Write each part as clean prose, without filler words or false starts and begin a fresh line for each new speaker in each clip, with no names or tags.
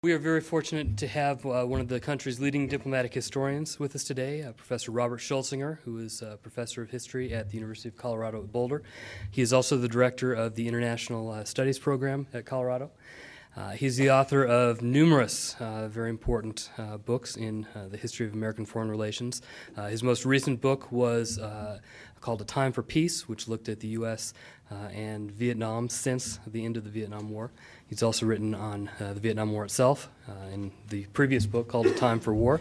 We are very fortunate to have one of the country's leading diplomatic historians with us today, Professor Robert Schulzinger, who is a professor of history at the University of Colorado at Boulder. He is also the director of the International Studies program at Colorado. He's the author of numerous very important books in the history of American foreign relations. His most recent book was called A Time for Peace, which looked at the U.S. And Vietnam since the end of the Vietnam War. He's also written on the Vietnam War itself in the previous book called A Time for War.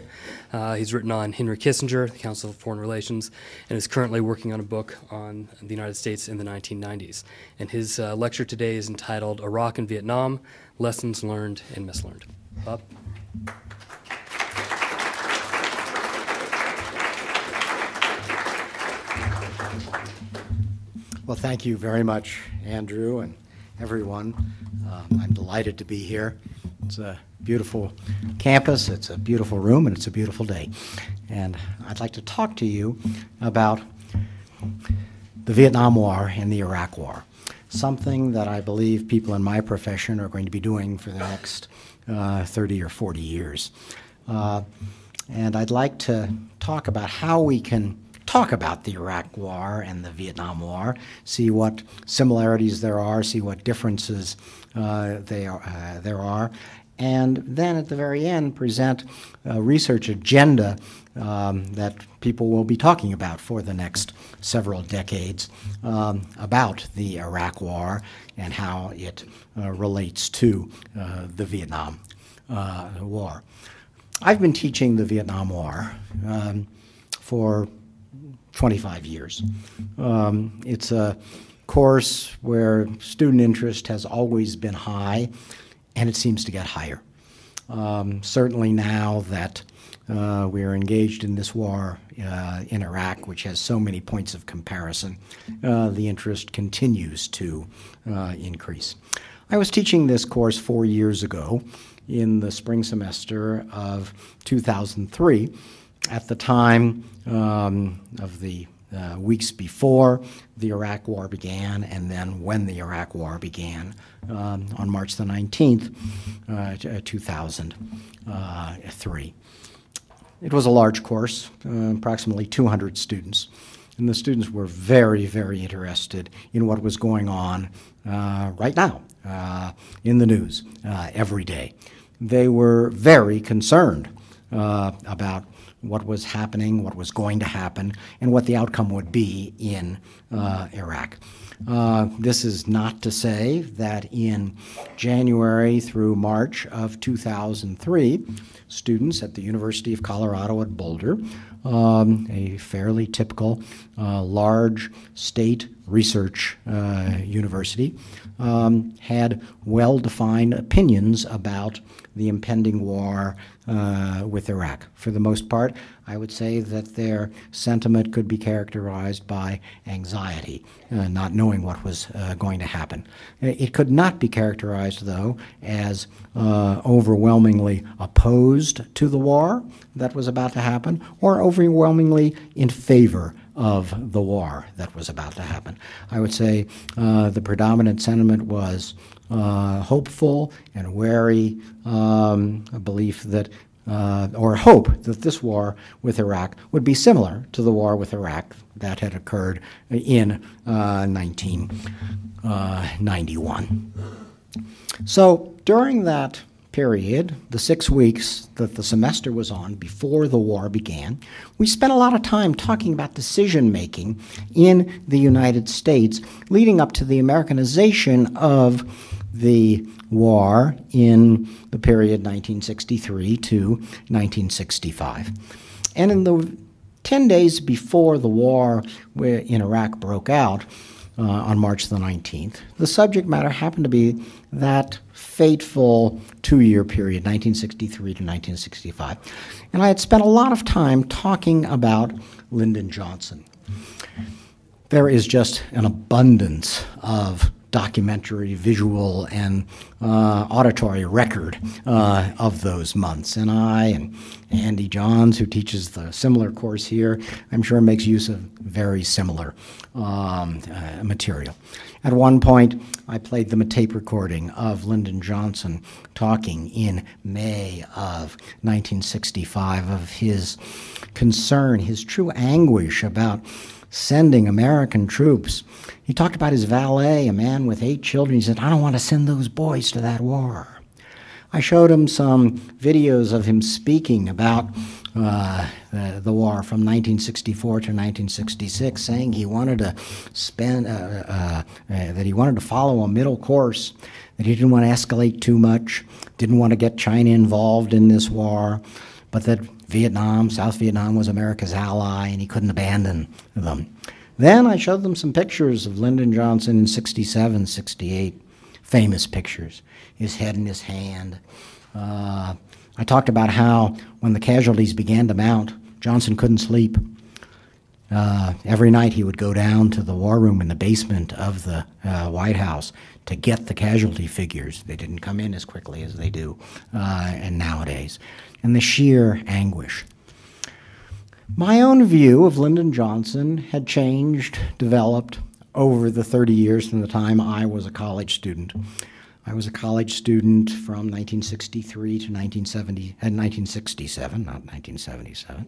He's written on Henry Kissinger, the Council of Foreign Relations, and is currently working on a book on the United States in the 1990s. And his lecture today is entitled Iraq and Vietnam, Lessons Learned and Mislearned. Bob?
Well, thank you very much, Andrew, and everyone. I'm delighted to be here. It's a beautiful campus, it's a beautiful room, and it's a beautiful day. And I'd like to talk to you about the Vietnam War and the Iraq War, something that I believe people in my profession are going to be doing for the next 30 or 40 years. And I'd like to talk about how we can talk about the Iraq War and the Vietnam War, see what similarities there are, see what differences there are, and then at the very end present a research agenda that people will be talking about for the next several decades about the Iraq War and how it relates to the Vietnam War. I've been teaching the Vietnam War for 25 years. It's a course where student interest has always been high, and it seems to get higher. Certainly now that we are engaged in this war in Iraq, which has so many points of comparison, the interest continues to increase. I was teaching this course 4 years ago in the spring semester of 2003. At the time of the weeks before the Iraq War began, and then when the Iraq War began on March the 19th, 2003. It was a large course, approximately 200 students, and the students were very, very interested in what was going on right now in the news every day. They were very concerned about what was happening, what was going to happen, and what the outcome would be in Iraq. This is not to say that in January through March of 2003, students at the University of Colorado at Boulder, a fairly typical large state research university, had well-defined opinions about the impending war with Iraq. For the most part, I would say that their sentiment could be characterized by anxiety, not knowing what was going to happen. It could not be characterized, though, as overwhelmingly opposed to the war that was about to happen, or overwhelmingly in favor of the war that was about to happen. I would say the predominant sentiment was hopeful and wary, a belief that, or hope that this war with Iraq would be similar to the war with Iraq that had occurred in 1991. So during that period, the 6 weeks that the semester was on before the war began, we spent a lot of time talking about decision-making in the United States leading up to the Americanization of the war in the period 1963 to 1965. And in the 10 days before the war in Iraq broke out, on March the 19th, the subject matter happened to be that fateful 2-year period, 1963 to 1965. And I had spent a lot of time talking about Lyndon Johnson. There is just an abundance of documentary, visual, and auditory record of those months. And I and Andy Johns, who teaches the similar course here, I'm sure makes use of very similar material. At one point, I played them a tape recording of Lyndon Johnson talking in May of 1965 of his concern, his true anguish about sending American troops. He talked about his valet, a man with 8 children. He said, "I don't want to send those boys to that war." I showed him some videos of him speaking about the war from 1964 to 1966, saying he wanted to that he wanted to follow a middle course, that he didn't want to escalate too much, didn't want to get China involved in this war, but that Vietnam, South Vietnam, was America's ally and he couldn't abandon them. Then I showed them some pictures of Lyndon Johnson in 67, 68, famous pictures, his head in his hand. I talked about how when the casualties began to mount, Johnson couldn't sleep. Every night he would go down to the war room in the basement of the White House to get the casualty figures. They didn't come in as quickly as they do and nowadays. And the sheer anguish. My own view of Lyndon Johnson had changed, developed over the 30 years from the time I was a college student. I was a college student from 1963 to 1967, not 1977.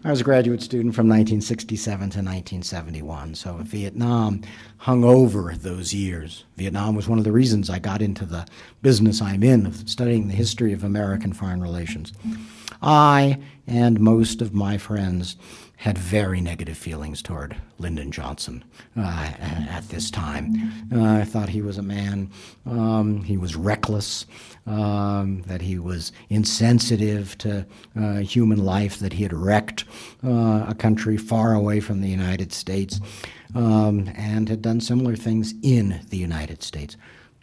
I was a graduate student from 1967 to 1971, so Vietnam hung over those years. Vietnam was one of the reasons I got into the business I'm in, of studying the history of American foreign relations. I and most of my friends had very negative feelings toward Lyndon Johnson at this time. I thought he was a man, he was reckless, that he was insensitive to human life, that he had wrecked a country far away from the United States, and had done similar things in the United States.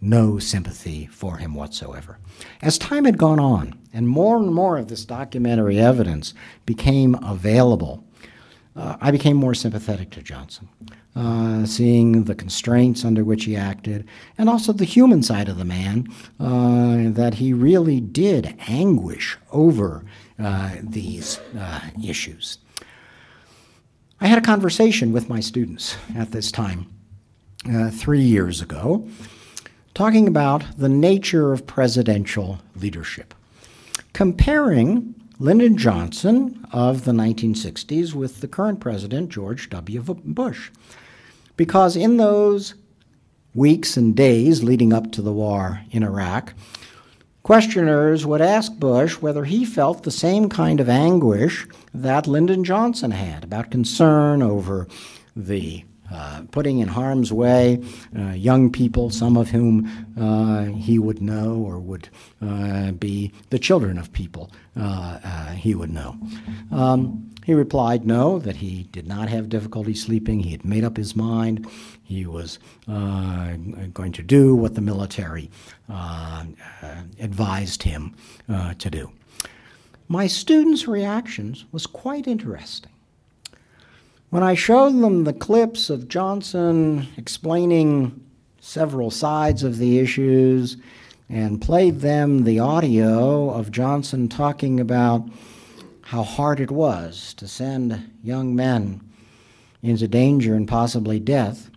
No sympathy for him whatsoever. As time had gone on, and more of this documentary evidence became available, I became more sympathetic to Johnson, seeing the constraints under which he acted, and also the human side of the man, that he really did anguish over these issues. I had a conversation with my students at this time 3 years ago, talking about the nature of presidential leadership, comparing Lyndon Johnson of the 1960s with the current president, George W. Bush. Because in those weeks and days leading up to the war in Iraq, questioners would ask Bush whether he felt the same kind of anguish that Lyndon Johnson had about concern over the putting in harm's way young people, some of whom he would know or would be the children of people he would know. He replied no, that he did not have difficulty sleeping. He had made up his mind. He was going to do what the military advised him to do. My students' reactions was quite interesting. When I showed them the clips of Johnson explaining several sides of the issues and played them the audio of Johnson talking about how hard it was to send young men into danger and possibly death,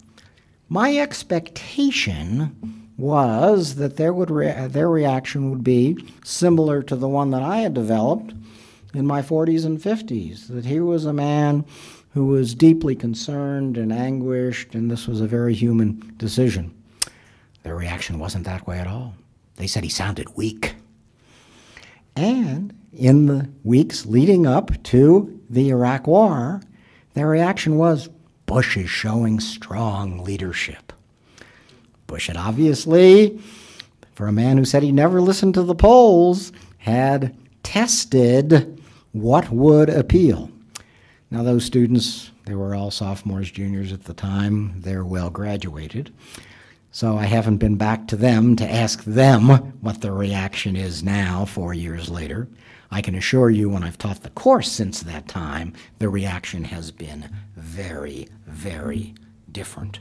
my expectation was that their reaction would be similar to the one that I had developed in my 40s and 50s, that he was a man who was deeply concerned and anguished, and this was a very human decision. Their reaction wasn't that way at all. They said he sounded weak. And in the weeks leading up to the Iraq War, their reaction was, Bush is showing strong leadership. Bush had obviously, for a man who said he never listened to the polls, had tested what would appeal. Now, those students, they were all sophomores, juniors at the time. They're well graduated. So I haven't been back to them to ask them what the reaction is now, 4 years later. I can assure you, when I've taught the course since that time, the reaction has been very, very different.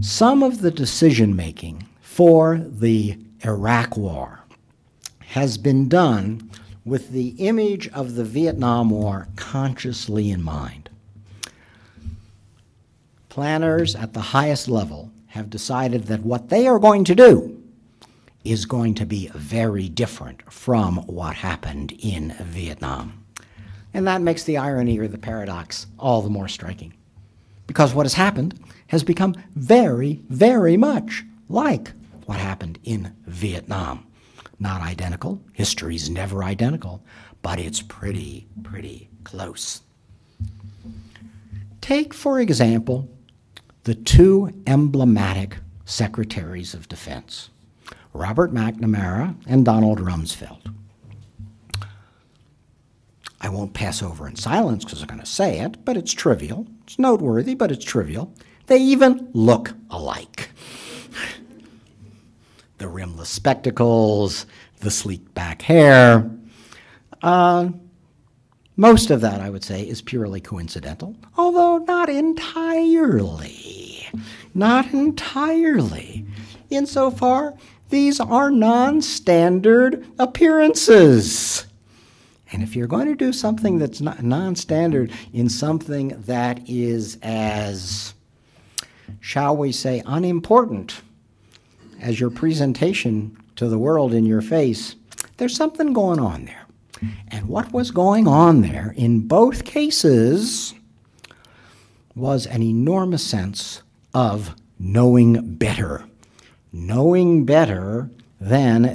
Some of the decision-making for the Iraq War has been done with the image of the Vietnam War consciously in mind. Planners at the highest level have decided that what they are going to do is going to be very different from what happened in Vietnam. And that makes the irony or the paradox all the more striking, because what has happened has become very, very much like what happened in Vietnam. Not identical. History's never identical, but it's pretty close. Take, for example, the two emblematic secretaries of defense, Robert McNamara and Donald Rumsfeld. I won't pass over in silence because I'm going to say it, but it's trivial. It's noteworthy, but it's trivial. They even look alike. The rimless spectacles, the sleek back hair. Most of that, I would say, is purely coincidental, although not entirely. Not entirely. Insofar, these are non-standard appearances. And if you're going to do something that's not non-standard in something that is as, shall we say, unimportant as your presentation to the world in your face, there's something going on there. And what was going on there in both cases was an enormous sense of knowing better than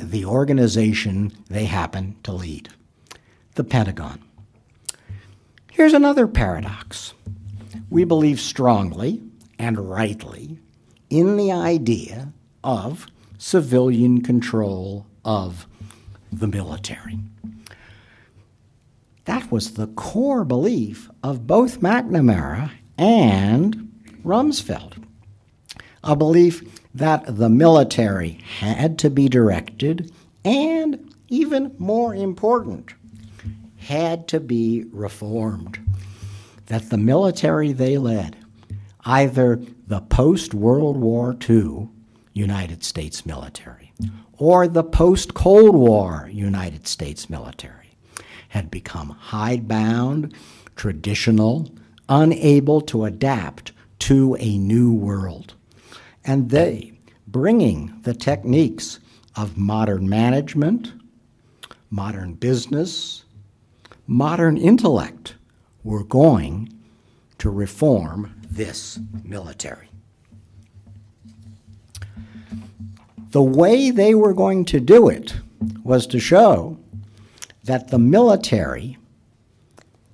the organization they happen to lead, the Pentagon. Here's another paradox. We believe strongly and rightly in the idea of civilian control of the military. That was the core belief of both McNamara and Rumsfeld, a belief that the military had to be directed and, even more important, had to be reformed, that the military they led, either the post-World War II United States military or the post-Cold War United States military, had become hidebound, traditional, unable to adapt to a new world. And they, bringing the techniques of modern management, modern business, modern intellect, were going to reform this military. The way they were going to do it was to show that the military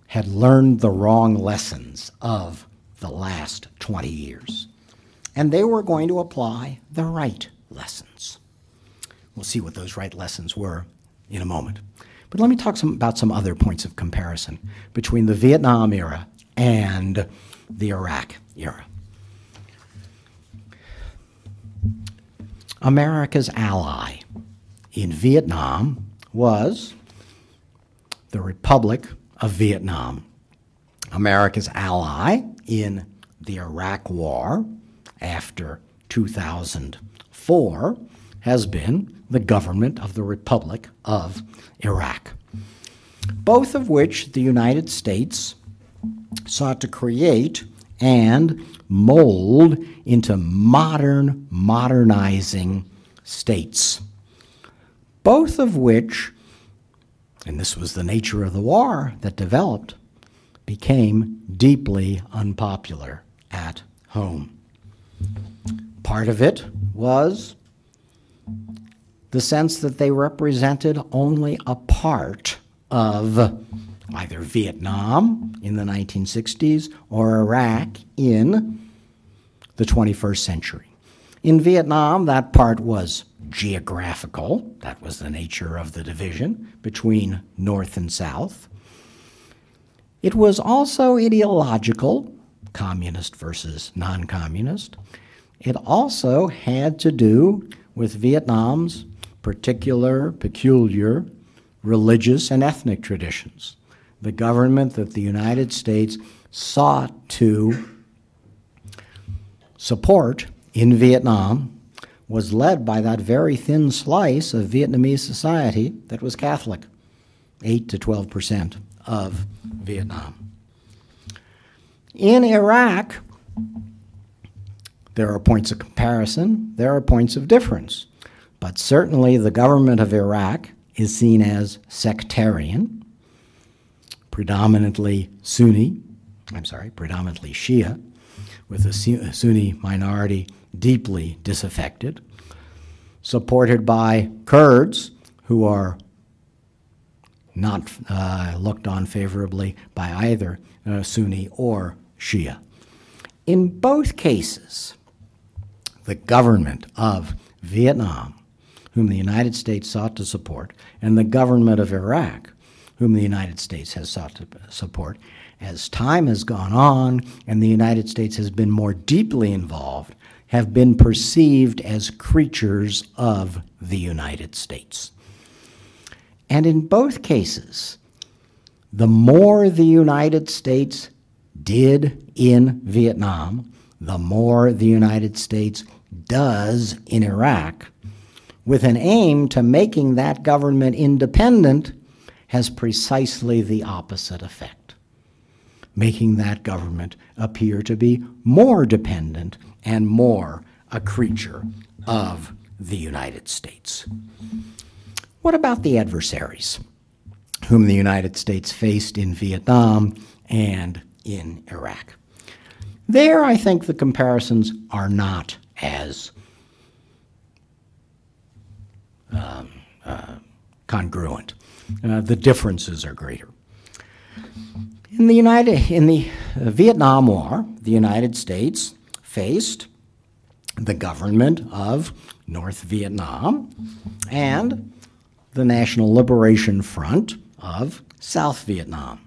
had learned the wrong lessons of the last 20 years. And they were going to apply the right lessons. We'll see what those right lessons were in a moment. But let me talk about some other points of comparison between the Vietnam era and the Iraq era. America's ally in Vietnam was the Republic of Vietnam. America's ally in the Iraq War after 2004 has been the government of the Republic of Iraq, both of which the United States sought to create and mold into modernizing states, both of which, and this was the nature of the war that developed, became deeply unpopular at home. Part of it was the sense that they represented only a part of either Vietnam in the 1960s or Iraq in the 21st century. In Vietnam, that part was geographical. That was the nature of the division between North and South. It was also ideological, communist versus non-communist. It also had to do with Vietnam's peculiar religious and ethnic traditions. The government that the United States sought to support in Vietnam was led by that very thin slice of Vietnamese society that was Catholic, 8 to 12% of Vietnam. In Iraq, there are points of comparison, there are points of difference, but certainly the government of Iraq is seen as sectarian, predominantly Shia, with a Sunni minority deeply disaffected, supported by Kurds who are not looked on favorably by either Sunni or Shia. In both cases, the government of Vietnam, whom the United States sought to support, and the government of Iraq, whom the United States has sought to support, as time has gone on and the United States has been more deeply involved, have been perceived as creatures of the United States. And in both cases, the more the United States did in Vietnam, the more the United States does in Iraq, with an aim to making that government independent, has precisely the opposite effect, making that government appear to be more dependent and more a creature of the United States. What about the adversaries whom the United States faced in Vietnam and in Iraq? There, I think the comparisons are not as congruent. The differences are greater. In the Vietnam War, the United States faced the government of North Vietnam and the National Liberation Front of South Vietnam.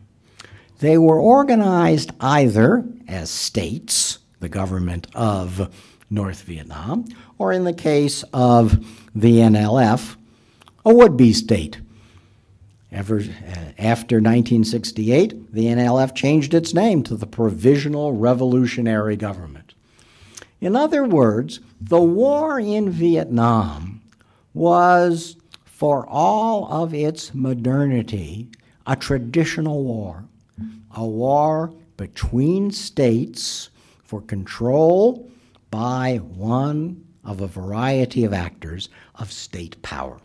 They were organized either as states, the government of North Vietnam, or in the case of the NLF, a would-be state. After 1968, the NLF changed its name to the Provisional Revolutionary Government. In other words, the war in Vietnam was, for all of its modernity, a traditional war, a war between states for control by one of a variety of actors of state power.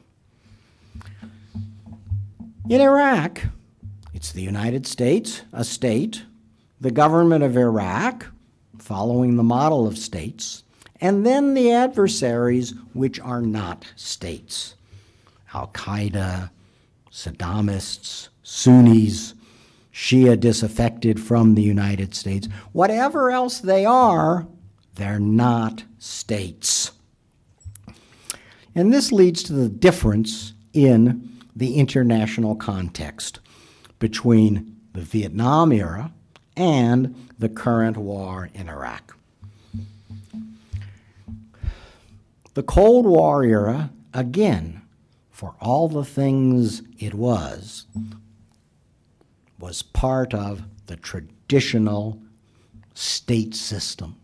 In Iraq, it's the United States, a state, the government of Iraq, following the model of states, and then the adversaries which are not states. Al-Qaeda, Saddamists, Sunnis, Shia disaffected from the United States. Whatever else they are, they're not states. And this leads to the difference in the international context between the Vietnam era and the current war in Iraq. The Cold War era, again, for all the things it was part of the traditional state system,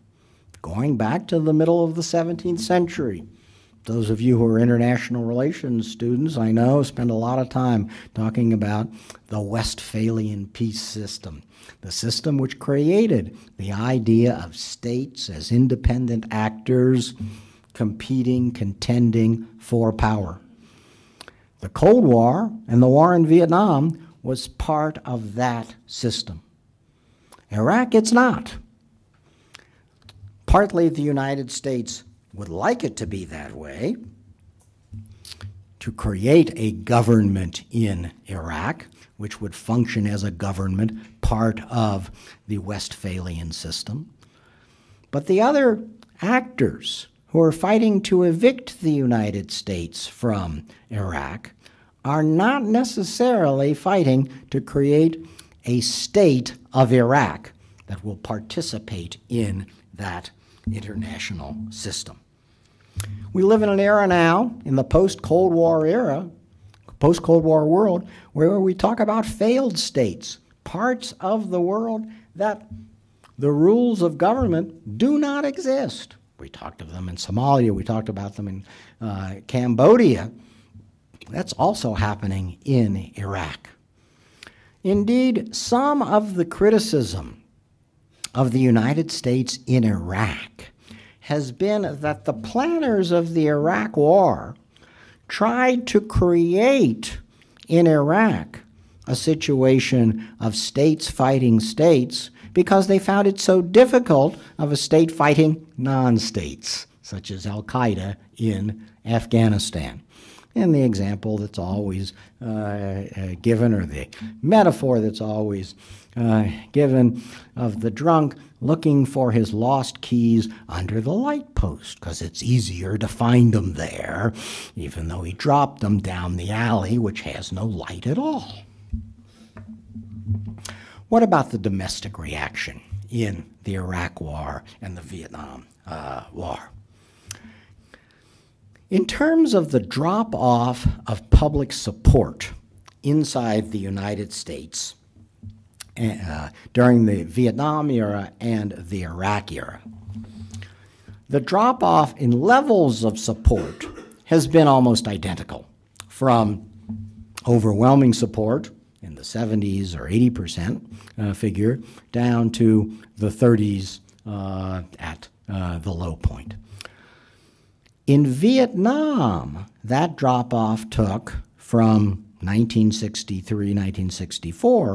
going back to the middle of the 17th century. Those of you who are international relations students, I know, spend a lot of time talking about the Westphalian peace system, the system which created the idea of states as independent actors competing, contending for power. The Cold War and the war in Vietnam was part of that system. Iraq, it's not. Partly the United States would like it to be that way, to create a government in Iraq, which would function as a government, part of the Westphalian system. But the other actors who are fighting to evict the United States from Iraq are not necessarily fighting to create a state of Iraq that will participate in that international system. We live in an era now, in the post-Cold War era, post-Cold War world, where we talk about failed states, parts of the world that the rules of government do not exist. We talked of them in Somalia. We talked about them in Cambodia. That's also happening in Iraq. Indeed, some of the criticism of the United States in Iraq has been that the planners of the Iraq War tried to create in Iraq a situation of states fighting states because they found it so difficult of a state fighting non-states, such as al-Qaeda in Afghanistan. And the example that's always given, or the metaphor that's always given, of the drunk looking for his lost keys under the light post because it's easier to find them there, even though he dropped them down the alley, which has no light at all. What about the domestic reaction in the Iraq War and the Vietnam War? In terms of the drop-off of public support inside the United States during the Vietnam era and the Iraq era, the drop-off in levels of support has been almost identical, from overwhelming support in the 70s or 80% figure down to the 30s at the low point. In Vietnam, that drop-off took from 1963, 1964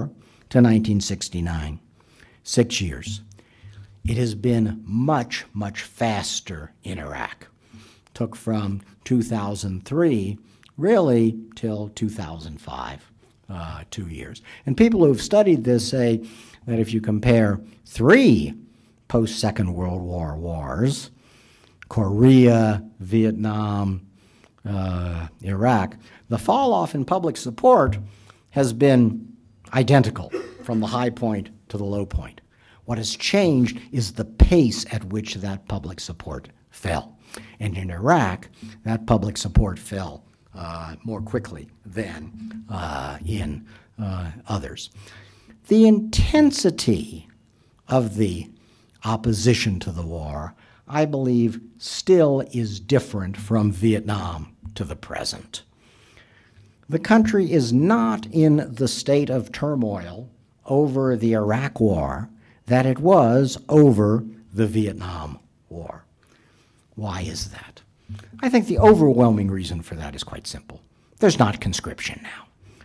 to 1969, 6 years. It has been much, much faster in Iraq. Took from 2003 really till 2005, 2 years. And people who have studied this say that if you compare 3 post-Second World War wars, Korea, Vietnam, Iraq, the fall-off in public support has been identical from the high point to the low point. What has changed is the pace at which that public support fell. And in Iraq, that public support fell more quickly than in others. The intensity of the opposition to the war, I believe, still is different from Vietnam to the present. The country is not in the state of turmoil over the Iraq War that it was over the Vietnam War. Why is that? I think the overwhelming reason for that is quite simple. There's not conscription now.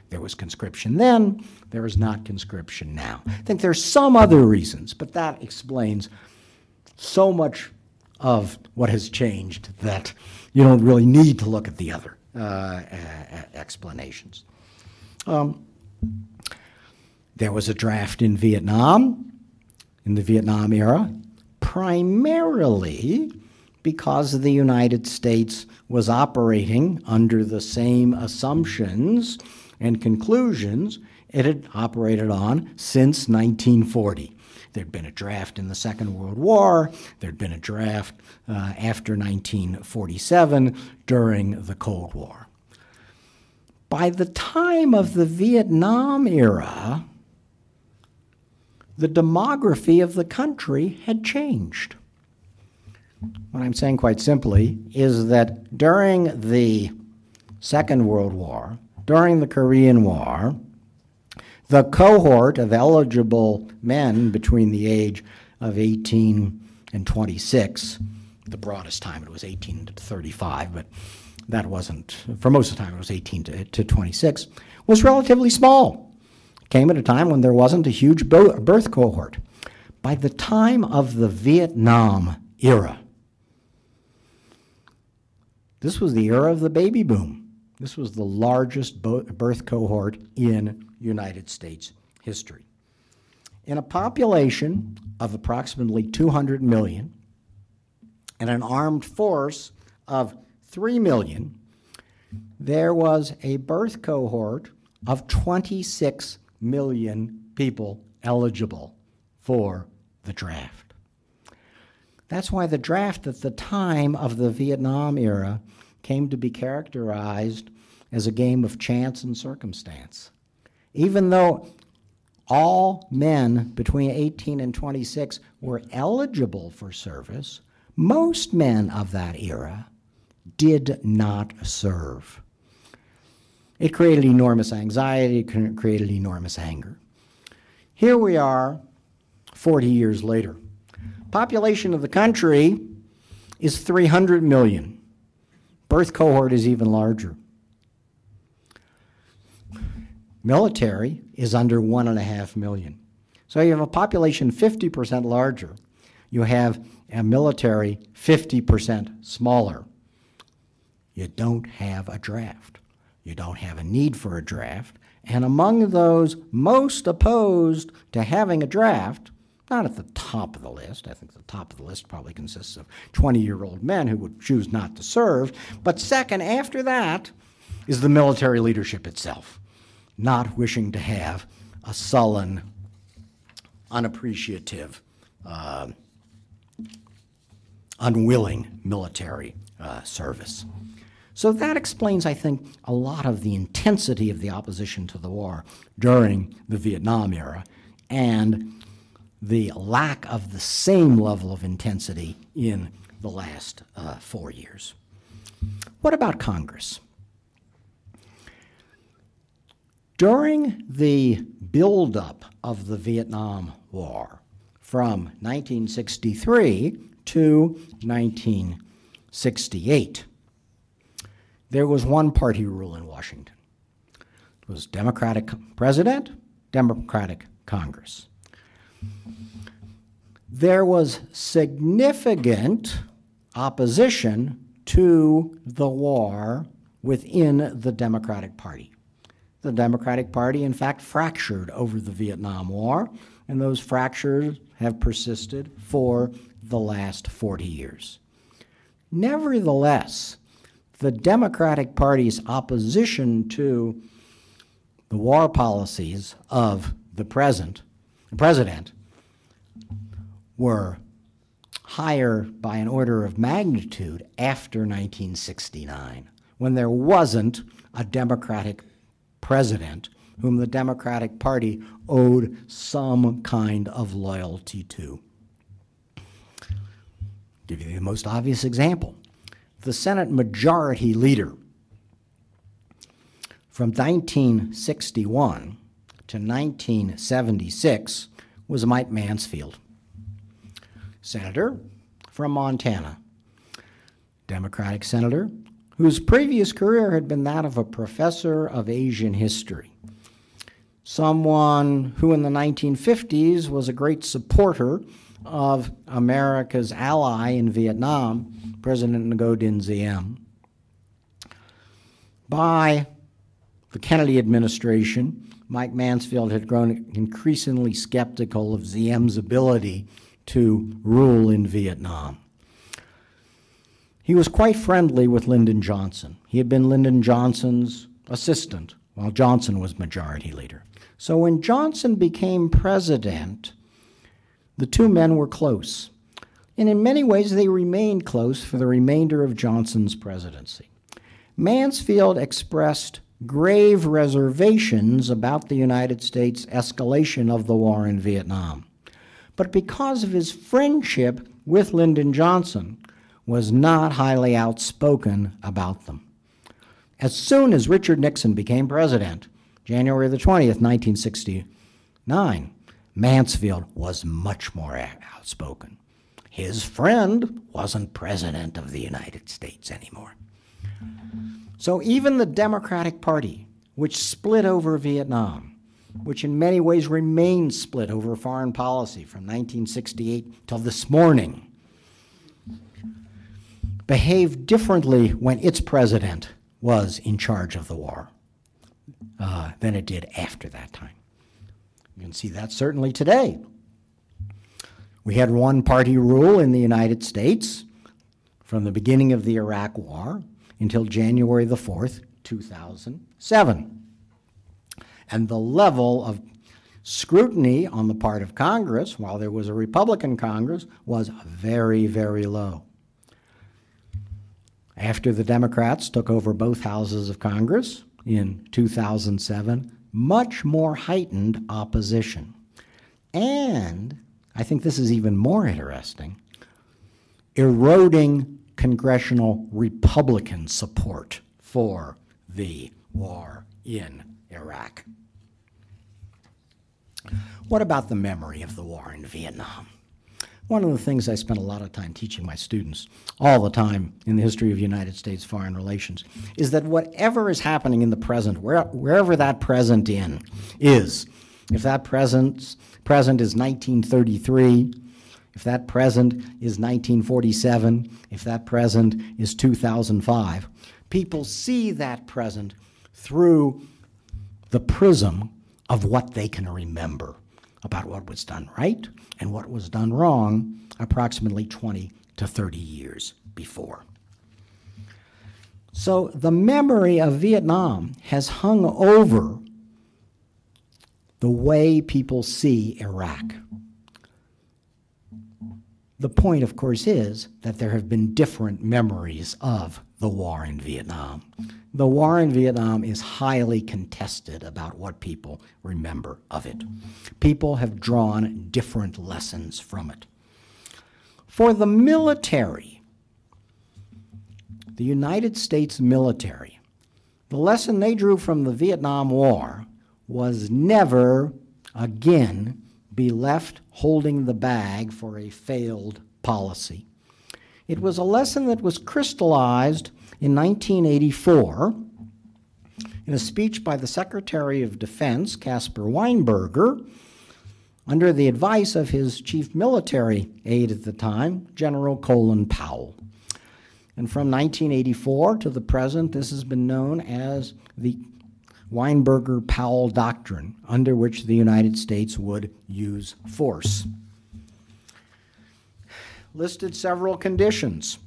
There was conscription then, there is not conscription now. I think there's some other reasons, but that explains so much of what has changed that you don't really need to look at the other explanations. There was a draft in Vietnam, in the Vietnam era, primarily because the United States was operating under the same assumptions and conclusions it had operated on since 1940. There'd been a draft in the Second World War. There'd been a draft after 1947 during the Cold War. By the time of the Vietnam era, the demography of the country had changed. What I'm saying quite simply is that during the Second World War, during the Korean War, the cohort of eligible men between the age of 18 and 26, the broadest time it was 18 to 35, but that wasn't, for most of the time it was 18 to 26, was relatively small. It came at a time when there wasn't a huge birth cohort. By the time of the Vietnam era, this was the era of the baby boom. This was the largest birth cohort in United States history. In a population of approximately 200 million and an armed force of 3 million, there was a birth cohort of 26 million people eligible for the draft. That's why the draft at the time of the Vietnam era came to be characterized as a game of chance and circumstance. Even though all men between 18 and 26 were eligible for service, most men of that era did not serve. It created enormous anxiety, it created enormous anger. Here we are 40 years later. Population of the country is 300 million. Birth cohort is even larger. Military is under 1.5 million. So you have a population 50% larger. You have a military 50% smaller. You don't have a draft. You don't have a need for a draft. And among those most opposed to having a draft, not at the top of the list, I think the top of the list probably consists of 20-year-old men who would choose not to serve, but second after that is the military leadership itself, not wishing to have a sullen, unappreciative, unwilling military service. So that explains, I think, a lot of the intensity of the opposition to the war during the Vietnam era and the lack of the same level of intensity in the last 4 years. What about Congress? During the buildup of the Vietnam War from 1963 to 1968, there was one-party rule in Washington. It was Democratic president, Democratic Congress. There was significant opposition to the war within the Democratic Party. The Democratic Party, in fact, fractured over the Vietnam War, and those fractures have persisted for the last 40 years. Nevertheless, the Democratic Party's opposition to the war policies of the president were higher by an order of magnitude after 1969, when there wasn't a Democratic president whom the Democratic Party owed some kind of loyalty to. I'll give you the most obvious example. The Senate Majority Leader from 1961 to 1976 was Mike Mansfield, senator from Montana, Democratic senator whose previous career had been that of a professor of Asian history, someone who in the 1950s was a great supporter of America's ally in Vietnam, President Ngo Dinh Diem. By the Kennedy administration, Mike Mansfield had grown increasingly skeptical of Diem's ability to rule in Vietnam. He was quite friendly with Lyndon Johnson. He had been Lyndon Johnson's assistant while Johnson was majority leader. So when Johnson became president, the two men were close. And in many ways, they remained close for the remainder of Johnson's presidency. Mansfield expressed grave reservations about the United States' escalation of the war in Vietnam. But because of his friendship with Lyndon Johnson, was not highly outspoken about them. As soon as Richard Nixon became president, January the 20th, 1969, Mansfield was much more outspoken. His friend wasn't president of the United States anymore. So even the Democratic Party, which split over Vietnam, which in many ways remains split over foreign policy from 1968 till this morning, behaved differently when its president was in charge of the war than it did after that time. You can see that certainly today. We had one-party rule in the United States from the beginning of the Iraq War until January the 4th, 2007. And the level of scrutiny on the part of Congress, while there was a Republican Congress, was very, very low. After the Democrats took over both houses of Congress in 2007, much more heightened opposition. And, I think this is even more interesting, eroding congressional Republican support for the war in Iraq. What about the memory of the war in Vietnam? One of the things I spent a lot of time teaching my students all the time in the history of United States foreign relations is that whatever is happening in the present, wherever that present is, if that present is 1933, if that present is 1947, if that present is 2005, people see that present through the prism of what they can remember about what was done right and what was done wrong approximately 20 to 30 years before. So the memory of Vietnam has hung over the way people see Iraq. The point, of course, is that there have been different memories of the war in Vietnam. The war in Vietnam is highly contested about what people remember of it. People have drawn different lessons from it. For the military, the United States military, the lesson they drew from the Vietnam War was never again be left holding the bag for a failed policy. It was a lesson that was crystallized in 1984 in a speech by the Secretary of Defense, Caspar Weinberger, under the advice of his chief military aide at the time, General Colin Powell. And from 1984 to the present, this has been known as the Weinberger-Powell Doctrine, under which the United States would use force. Listed several conditions.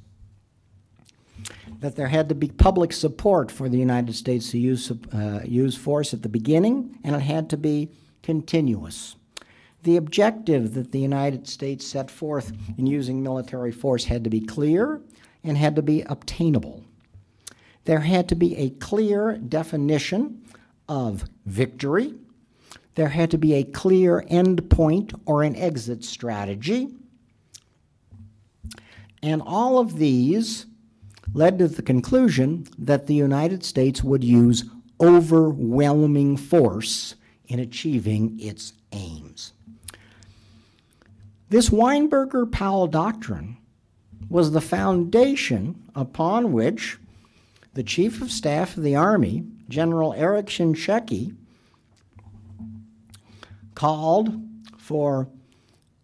That there had to be public support for the United States to use force at the beginning, and it had to be continuous. The objective that the United States set forth in using military force had to be clear and had to be obtainable. There had to be a clear definition of victory. There had to be a clear end point or an exit strategy. And all of these led to the conclusion that the United States would use overwhelming force in achieving its aims. This Weinberger-Powell Doctrine was the foundation upon which the Chief of Staff of the Army, General Erich Shinseki, called for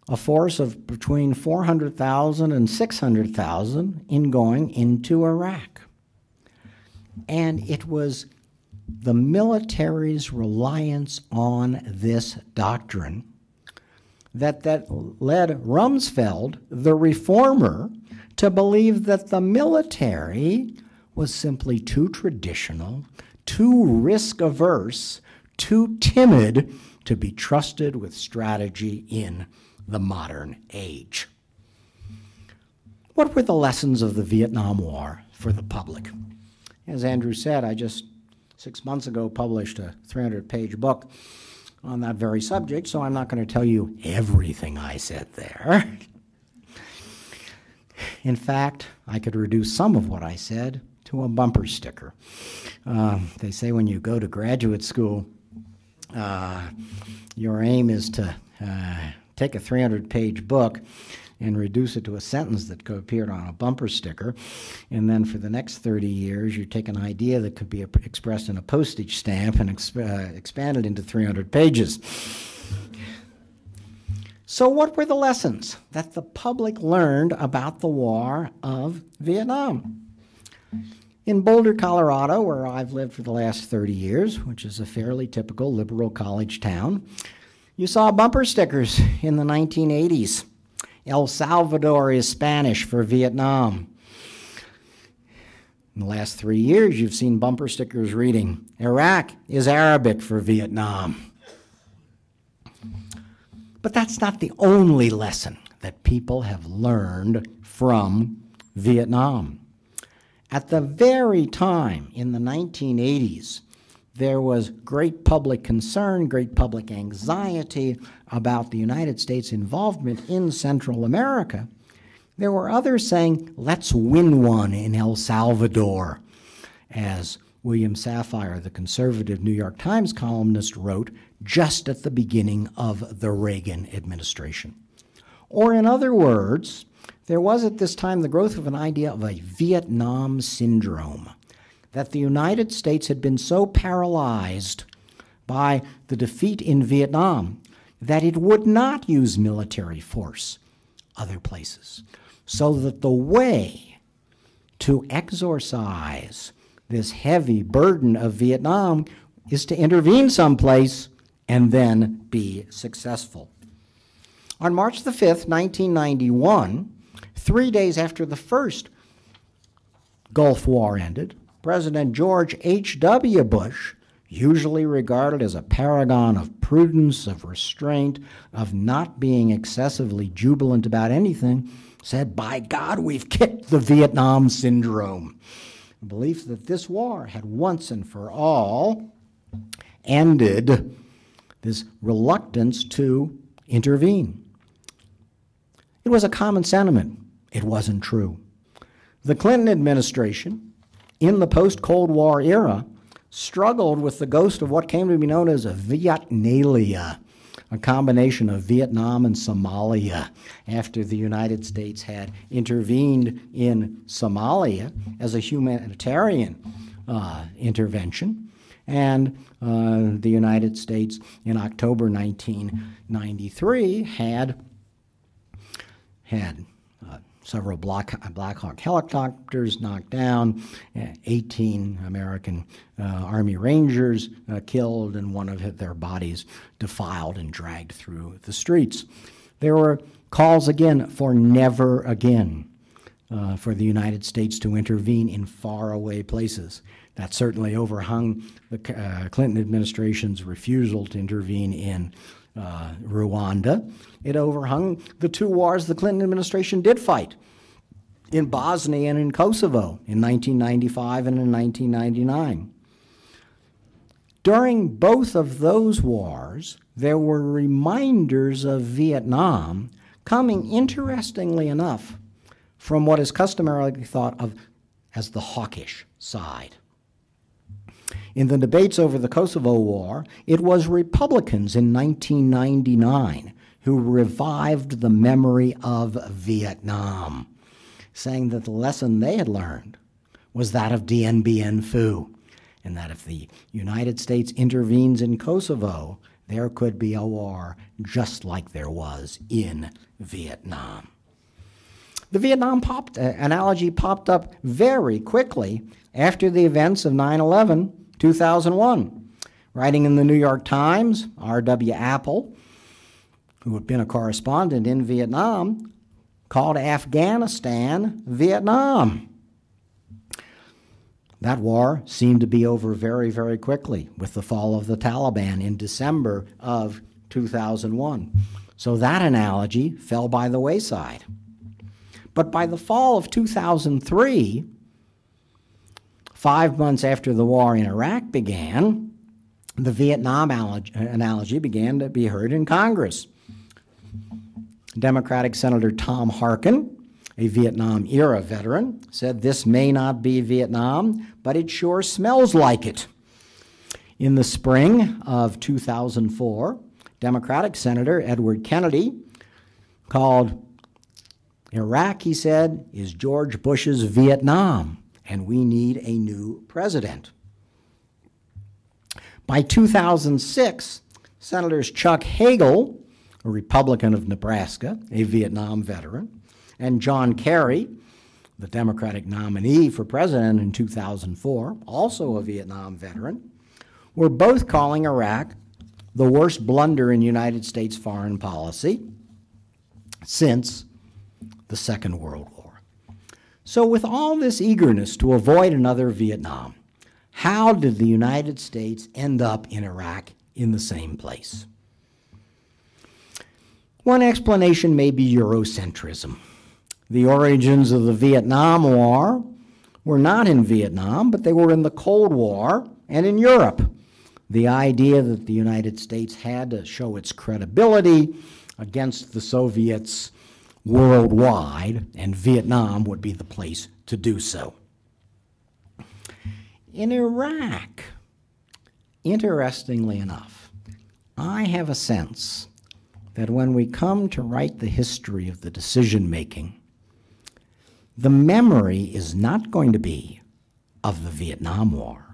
a force of between 400,000 and 600,000 in going into Iraq. And it was the military's reliance on this doctrine that led Rumsfeld, the reformer, to believe that the military was simply too traditional, too risk-averse, too timid to be trusted with strategy in the modern age. What were the lessons of the Vietnam War for the public? As Andrew said, I just 6 months ago published a 300-page book on that very subject, so I'm not going to tell you everything I said there. In fact, I could reduce some of what I said to a bumper sticker. They say when you go to graduate school, your aim is to take a 300-page book and reduce it to a sentence that could appear on a bumper sticker, and then for the next 30 years you take an idea that could be expressed in a postage stamp and expand it into 300 pages. So what were the lessons that the public learned about the War of Vietnam? In Boulder, Colorado, where I've lived for the last 30 years, which is a fairly typical liberal college town, you saw bumper stickers in the 1980s. El Salvador is Spanish for Vietnam. In the last 3 years, you've seen bumper stickers reading, Iraq is Arabic for Vietnam. But that's not the only lesson that people have learned from Vietnam. At the very time in the 1980s there was great public concern, great public anxiety about the United States' involvement in Central America, there were others saying, let's win one in El Salvador. As William Safire, the conservative New York Times columnist, wrote just at the beginning of the Reagan administration. Or in other words, there was at this time the growth of an idea of a Vietnam syndrome, that the United States had been so paralyzed by the defeat in Vietnam that it would not use military force other places, so that the way to exorcise this heavy burden of Vietnam is to intervene someplace and then be successful. On March the 5th, 1991, 3 days after the first Gulf War ended, President George H.W. Bush, usually regarded as a paragon of prudence, of restraint, of not being excessively jubilant about anything, said, by God, we've kicked the Vietnam syndrome. The belief that this war had once and for all ended this reluctance to intervene. It was a common sentiment. It wasn't true. The Clinton administration, in the post-Cold War era, struggled with the ghost of what came to be known as a Vietnalia, a combination of Vietnam and Somalia, after the United States had intervened in Somalia as a humanitarian intervention. And the United States, in October 1993, had several Black Hawk helicopters knocked down, 18 American Army Rangers killed, and one of their bodies defiled and dragged through the streets. There were calls again for never again for the United States to intervene in faraway places. That certainly overhung the Clinton administration's refusal to intervene in Rwanda. It overhung the two wars the Clinton administration did fight, in Bosnia and in Kosovo in 1995 and in 1999. During both of those wars, there were reminders of Vietnam coming, interestingly enough, from what is customarily thought of as the hawkish side. In the debates over the Kosovo War, it was Republicans in 1999 who revived the memory of Vietnam, saying that the lesson they had learned was that of Dien Bien Phu, and that if the United States intervenes in Kosovo, there could be a war just like there was in Vietnam. The Vietnam analogy popped up very quickly after the events of 9/11, 2001. Writing in the New York Times, R.W. Apple, who had been a correspondent in Vietnam, called Afghanistan Vietnam. That war seemed to be over very, very quickly with the fall of the Taliban in December of 2001. So that analogy fell by the wayside. But by the fall of 2003, 5 months after the war in Iraq began, the Vietnam analogy began to be heard in Congress. Democratic Senator Tom Harkin, a Vietnam-era veteran, said this may not be Vietnam, but it sure smells like it. In the spring of 2004, Democratic Senator Edward Kennedy called Iraq, he said, is George Bush's Vietnam, and we need a new president. By 2006, Senators Chuck Hagel, a Republican of Nebraska, a Vietnam veteran, and John Kerry, the Democratic nominee for president in 2004, also a Vietnam veteran, were both calling Iraq the worst blunder in United States foreign policy since the Second World War. So with all this eagerness to avoid another Vietnam, how did the United States end up in Iraq in the same place? One explanation may be Eurocentrism. The origins of the Vietnam War were not in Vietnam, but they were in the Cold War and in Europe. the idea that the United States had to show its credibility against the Soviets worldwide, and Vietnam would be the place to do so. In Iraq, interestingly enough, I have a sense that when we come to write the history of the decision-making, the memory is not going to be of the Vietnam War.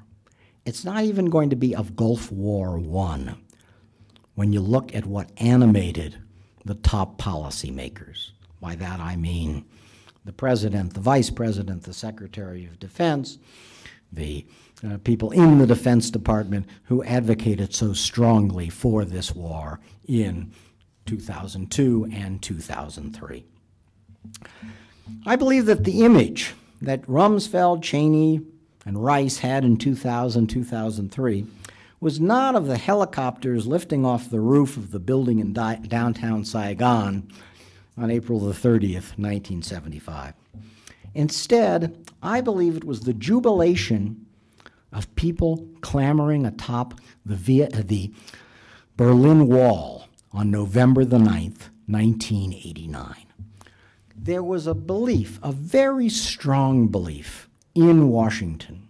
It's not even going to be of Gulf War I when you look at what animated the top policymakers. By that I mean the President, the Vice President, the Secretary of Defense, the people in the Defense Department who advocated so strongly for this war in 2002 and 2003. I believe that the image that Rumsfeld, Cheney, and Rice had in 2000, 2003 was not of the helicopters lifting off the roof of the building in downtown Saigon on April the 30th, 1975. Instead, I believe it was the jubilation of people clamoring atop the Berlin Wall on November the 9th, 1989. There was a belief, a very strong belief in Washington,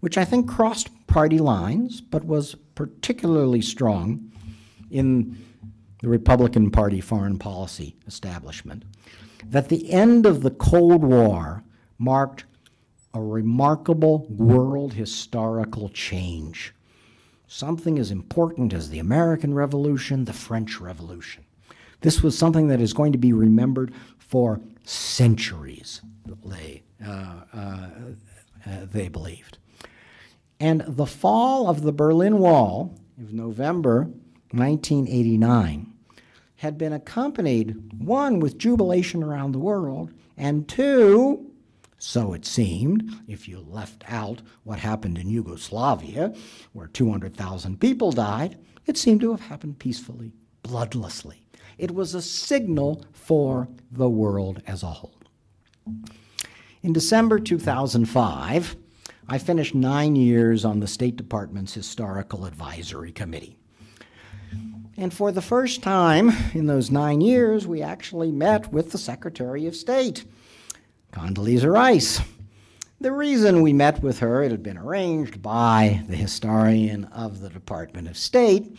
which I think crossed party lines, but was particularly strong in the Republican Party foreign policy establishment, that the end of the Cold War marked a remarkable world historical change, something as important as the American Revolution, the French Revolution. This was something that is going to be remembered for centuries, they believed. And the fall of the Berlin Wall of November 1989 had been accompanied, one, with jubilation around the world, and two, so it seemed, if you left out what happened in Yugoslavia, where 200,000 people died, it seemed to have happened peacefully, bloodlessly. It was a signal for the world as a whole. In December 2005, I finished 9 years on the State Department's Historical Advisory Committee. And for the first time in those 9 years, we actually met with the Secretary of State, Condoleezza Rice. The reason we met with her, it had been arranged by the historian of the Department of State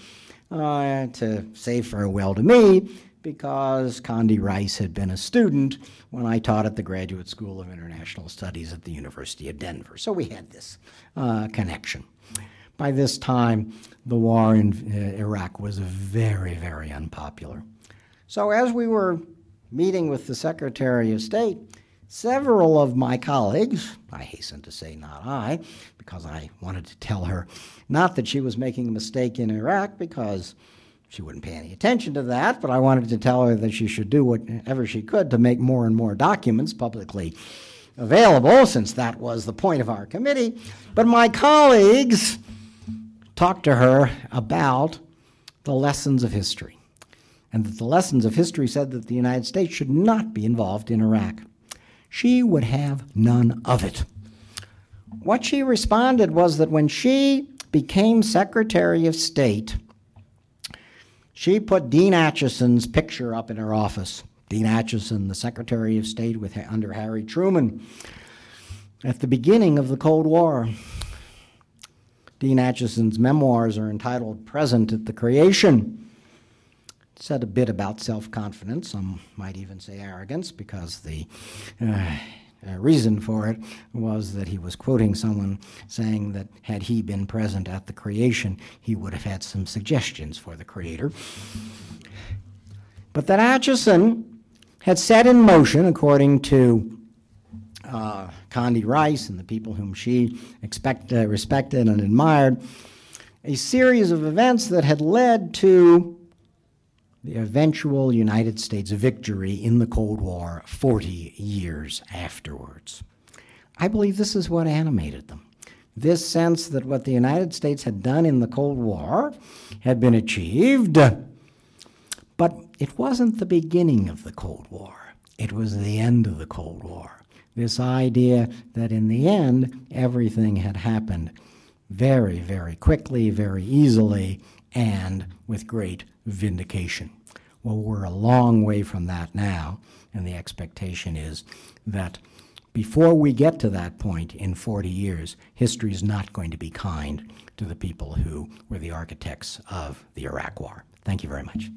to say farewell to me, because Condi Rice had been a student when I taught at the Graduate School of International Studies at the University of Denver. So we had this connection. By this time, the war in Iraq was very, very unpopular. So as we were meeting with the Secretary of State, several of my colleagues, I hasten to say not I, because I wanted to tell her not that she was making a mistake in Iraq, because she wouldn't pay any attention to that, but I wanted to tell her that she should do whatever she could to make more and more documents publicly available, since that was the point of our committee. But my colleagues talked to her about the lessons of history, and that the lessons of history said that the United States should not be involved in Iraq. She would have none of it. What she responded was that when she became Secretary of State, she put Dean Acheson's picture up in her office. Dean Acheson, the Secretary of State under Harry Truman, at the beginning of the Cold War. Dean Acheson's memoirs are entitled Present at the Creation. It said a bit about self-confidence, some might even say arrogance, because the reason for it was that he was quoting someone saying that had he been present at the creation, he would have had some suggestions for the creator. But that Acheson had set in motion, according to Condi Rice and the people whom she respected and admired, a series of events that had led to the eventual United States victory in the Cold War 40 years afterwards. I believe this is what animated them. This sense that what the United States had done in the Cold War had been achieved, but it wasn't the beginning of the Cold War. It was the end of the Cold War. This idea that in the end, everything had happened very, very quickly, very easily, and with great vindication. Well, we're a long way from that now, and the expectation is that before we get to that point in 40 years, history is not going to be kind to the people who were the architects of the Iraq War. Thank you very much.